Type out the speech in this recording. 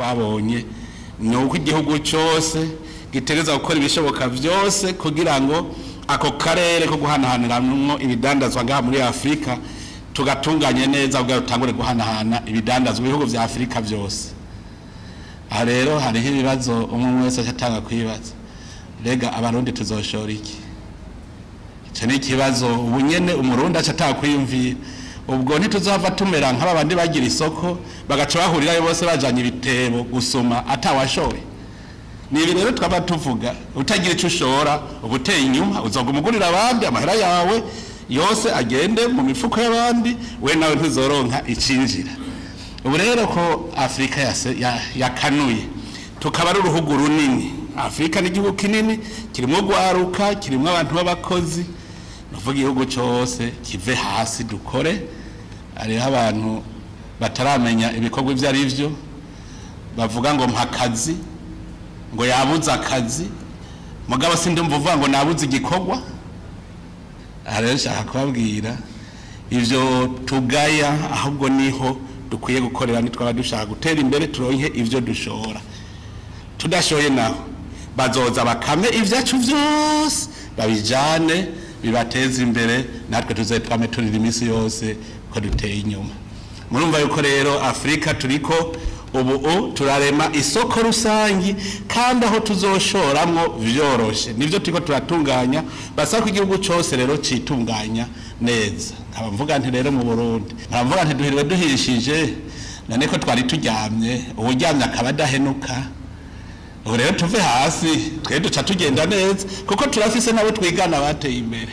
twabonye nuko igihugu cyose gitereza gukora ibishoboka byose kugira ngo ako karere ko guhanahaniramwo ibidandazwa ngaha muri Afrika tugatunganye neza ubwo rutangure guhanahana ibidandazwa bihugu vya Afrika byose. Aha rero hariho ibibazo umwe wese atanga kwibaza, rega abarundi tuzoshora iki? Ico ni ikibazo ubunyene umurundi atanga kwiyumvira. Ubwo ntituzava tumera nk'abandi bagira isoko bagaca bahurira bose bajanye ibitebo gusoma atawashoye. Ni rero twaba tuvuga utagira ico ushora ubuteye inyuma uzogumugurira abandi amahera yawe yose agende mu mifuko y'abandi we nawe ntuzoronka icinjira. Ubu rero ko Afrika yakanuye tukaba ari uruhugu runini. Afrika ni igihugu kinini kirimo gwaruka kirimo abantu b'abakozi nuvuga igihugu cyose kive hasi dukore. Ari abantu bataramenya ibikorwa ivyo ari byo bavuga ngo mpakazi ngo yabuze akazi mugabo sindi mvuga ngo nabuze igikorwa. Arashaka kubabwira ivyo tugaya ahubwo niho dukwiye gukorera nitwaba dushaka gutera imbere turonke ivyo dushora. Tudashoye naho bazoza bakame ivyacu vyose babijane bibateza imbere natwe tuzetwame turira imisi yose ko duteye inyuma. Murumva yuko rero Afrika turiko ubu turarema isoko rusangi kandi aho tuzoshoramwo vyoroshe nivyo turiko turatunganya basa ku igihugu cyose rero citunganya neza. Nkaba mvuga nti rero mu Burundi nkaba mvuga nti duhiriwe duhishije none ko twari turyamye uburyamye akaba dahenuka. Ubu rero tuve hasi twe duca tugenda neza kuko turafise nabo twigana bateye imbere.